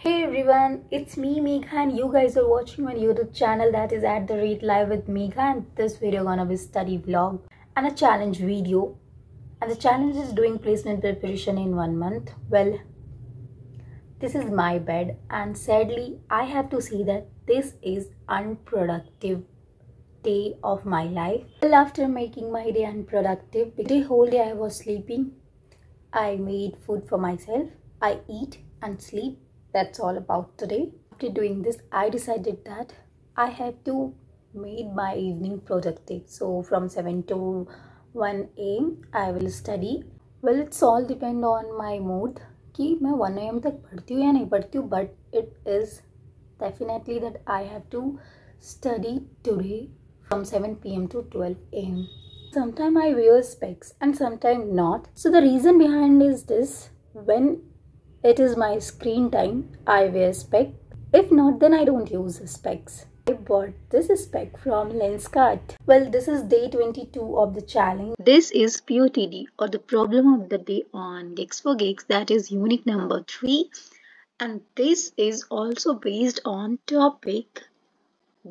Hey everyone, it's me Megha and you guys are watching my YouTube channel that is @live with Megha, and this video gonna be study vlog and a challenge video, and the challenge is doing placement preparation in 1 month. Well, this is my bed and sadly I have to say that this is unproductive day of my life. Well, after making my day unproductive, the whole day I was sleeping. I made food for myself. I eat and sleep. That's all about today. After doing this, I decided that I have to make my evening productive. So from 7 to 1 AM, I will study. Well, it's all depend on my mood कि मैं 1 AM तक पढ़ती हूँ या नहीं पढ़ती हूँ. But it is definitely that I have to study today from 7 PM to 12 AM. Sometimes I wear specs and sometimes not. So the reason behind is this: when it is my screen time, I wear spec. If not, then I don't use specs. I bought this spec from Lenskart. Well, this is day 22 of the challenge. This is POTD, or the problem of the day on Geeks for Geeks, that is unique number 3. And this is also based on topic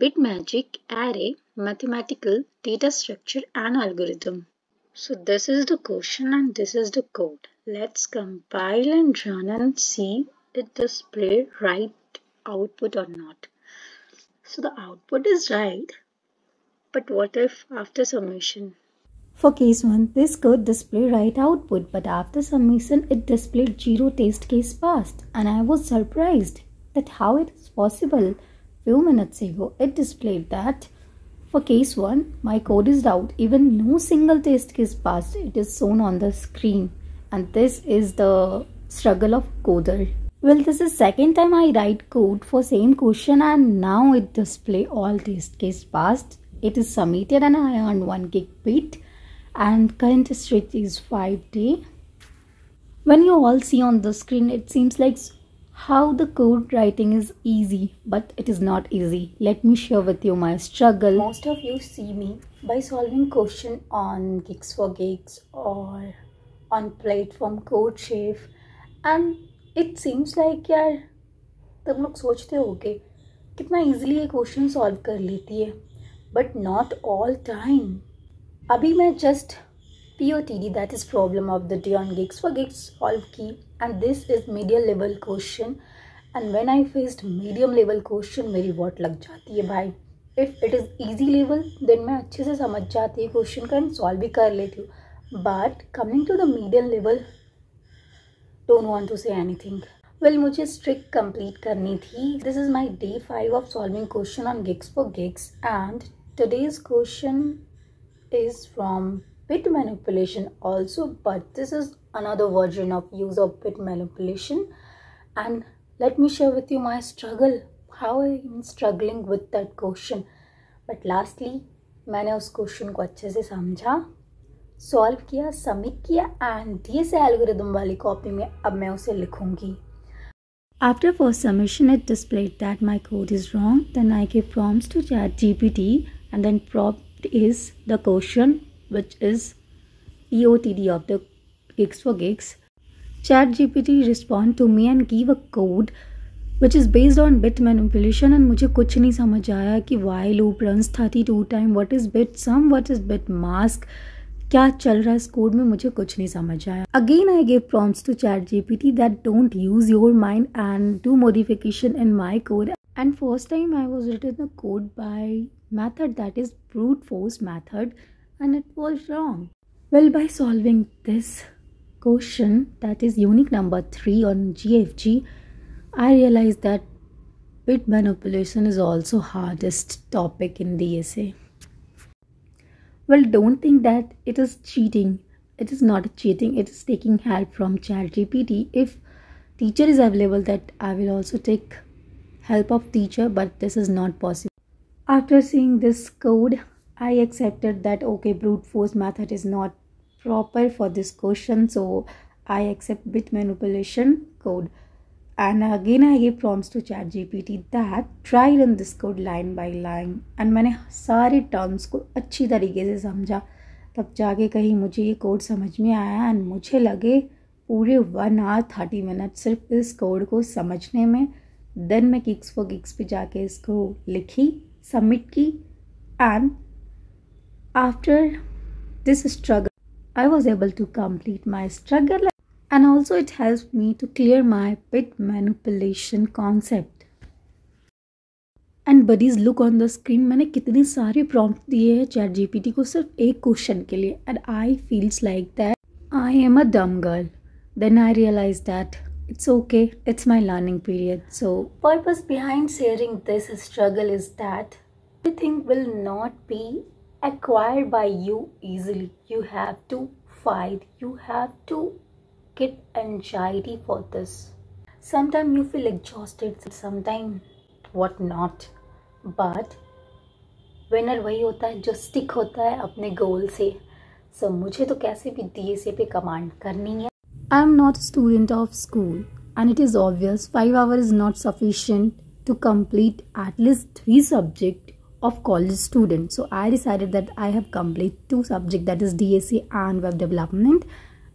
Bitmagic, array, mathematical, data structure and algorithm. So this is the question and this is the code. Let's compile and run and see it display right output or not. So the output is right, but what if after submission? For case 1, this code display right output, but after submission it displayed 0 test case passed, and I was surprised that how it is possible. Few minutes ago it displayed that for case 1 my code is out, even no single test case passed. It is shown on the screen, and this is the struggle of coder. Well, this is second time I write code for same question and now it display all test case passed. It is submitted and I earned 1 gigabit and current stretch is 5 day. When you all see on the screen, it seems like how the code writing is easy, but it is not easy. Let me share with you my struggle. Most of you see me by solving question on Geeks for Geeks or on platform CodeChef, and it seems like यार तुम लोग सोचते होगे कितना easily ये question solve कर लेती है, but not all time. अभी मैं just POTD, that is problem of the day on Geeks for Geeks, solve की, and this is medium level question, and when I faced medium level question मेरी what लग जाती है भाई. If it is easy level then मैं अच्छे से समझ जाती है क्वेश्चन का एंड सॉल्व भी कर लेती हूँ, but coming to the medium level don't want to say anything. Well, मुझे strict complete करनी थी. This is my day 5 of solving question on Geeks for Geeks, and today's question is from bit manipulation also, but this is another version of use of bit manipulation. And let me share with you my struggle, how I am struggling with that question. But lastly, मैंने उस question को अच्छे से समझा, solve किया, submit किया, and DSA algorithm वाली copy में अब मैं उसे लिखूंगी. After first submission, it displayed that my code is wrong. Then I gave prompts to ChatGPT, and then prompt is the question, which is POTD of the Geeks for Geeks. ChatGPT respond to me and give a code which is based on bit manipulation, and मुझे कुछ नहीं समझ आया कि while loop runs 32 time, what is bit sum, what is bit mask, क्या चल रहा है इस कोड में, मुझे कुछ नहीं समझ आया. Again I gave prompts to ChatGPT that don't use your mind and do modification in my code. And first time I was written the code by method that is brute force method, and it was wrong. Well, by solving this question, that is unique number 3 on GFG, I realized that bit manipulation is also hardest topic in DSA. Well, don't think that it is cheating. It is not cheating. It is taking help from ChatGPT. If teacher is available, that I will also take help of teacher, but this is not possible. After seeing this code, I accepted that okay, brute force method is not proper for this question, so I accept bit manipulation code. And again I gave prompts to ChatGPT that try run this code line by line, and मैंने सारे terms को अच्छी तरीके से समझा, तब जाके कहीं मुझे ये कोड समझ में आया एंड मुझे लगे पूरे 1 hour 30 minutes सिर्फ इस कोड को समझने में. देन मैं Geeks for Geeks पे जाके इसको लिखी, सबमिट की, and after this struggle I was able to complete my struggle, and also it helped me to clear my bit manipulation concept. And buddies, look on the screen, मैंने कितने सारे prompt दिए हैं ChatGPT को सिर्फ एक question के लिए, and I feels like that I am a dumb girl. Then I realized that it's okay, it's my learning period. So purpose behind sharing this struggle is that everything will not be acquired by you easily. You have to fight, you have to get anxiety for this. Sometimes you feel exhausted, sometimes what not, but winner वही होता है जो stick होता है अपने goal से. So मुझे तो कैसे भी DSA पे command करनी है. I am not a student of school, and it is obvious 5 hours is not sufficient to complete at least 3 subjects of college student. So I decided that I have completed 2 subjects, that is DSA and web development,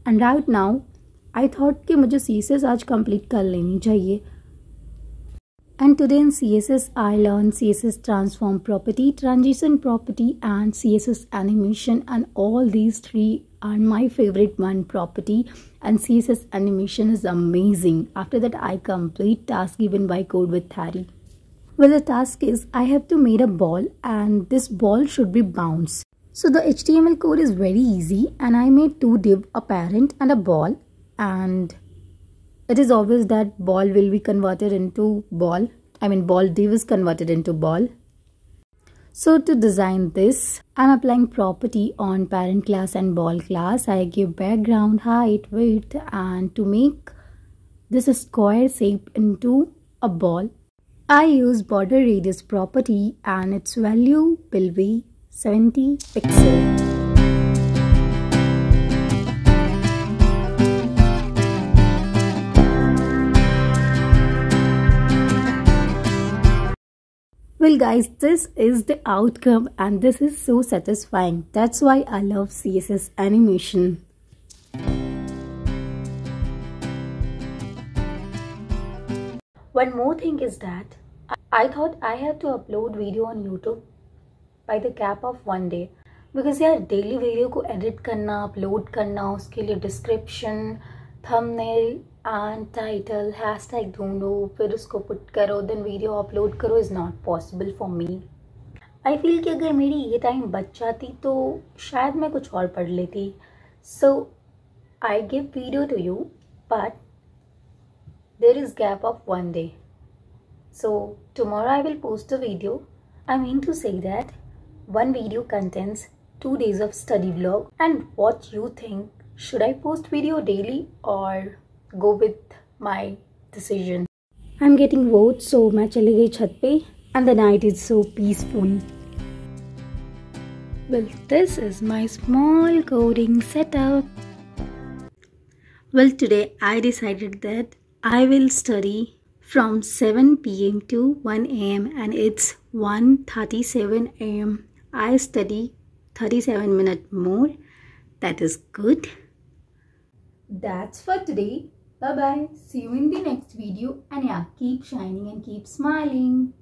and right now I thought कि मुझे CSS आज complete कर लेनी चाहिए. And today in CSS I learned CSS transform property, transition property, and CSS animation, and all these 3 are my favorite one property, and CSS animation is amazing. After that I complete task given by Code with Harry. Well, the task is I have to make a ball, and this ball should be bounced. So the HTML code is very easy, and I made 2 div, a parent and a ball, and it is obvious that ball will be converted into ball. I mean ball div is converted into ball. So to design this, I'm applying property on parent class and ball class. I give background, height, width, and to make this square shape into a ball, I use border radius property, and its value will be 70 pixels. Well guys, this is the outcome, and this is so satisfying. That's why I love CSS animation. One more thing is that I thought I had to upload video on YouTube by the gap of 1 day, because यार daily video को edit करना, upload करना, उसके लिए description, thumbnail and title, hashtag ढूंढो, फिर उसको put करो, then video upload करो is not possible for me. I feel कि अगर मेरी ये time बच जाती तो शायद मैं कुछ और पढ़ लेती. So I give video to you, but there is gap of 1 day. So tomorrow I will post a video. I mean to say that one video contains 2 days of study vlog. And what you think? Should I post video daily or go with my decision? I'm getting votes, so मैं चली गई छत पे, and the night is so peaceful. Well, this is my small coding setup. Well, today I decided that I will study from 7 PM to 1 AM, and it's 1:37 AM. I study 37 minutes more. That is good. That's for today. Bye bye. See you in the next video, and yeah, keep shining and keep smiling.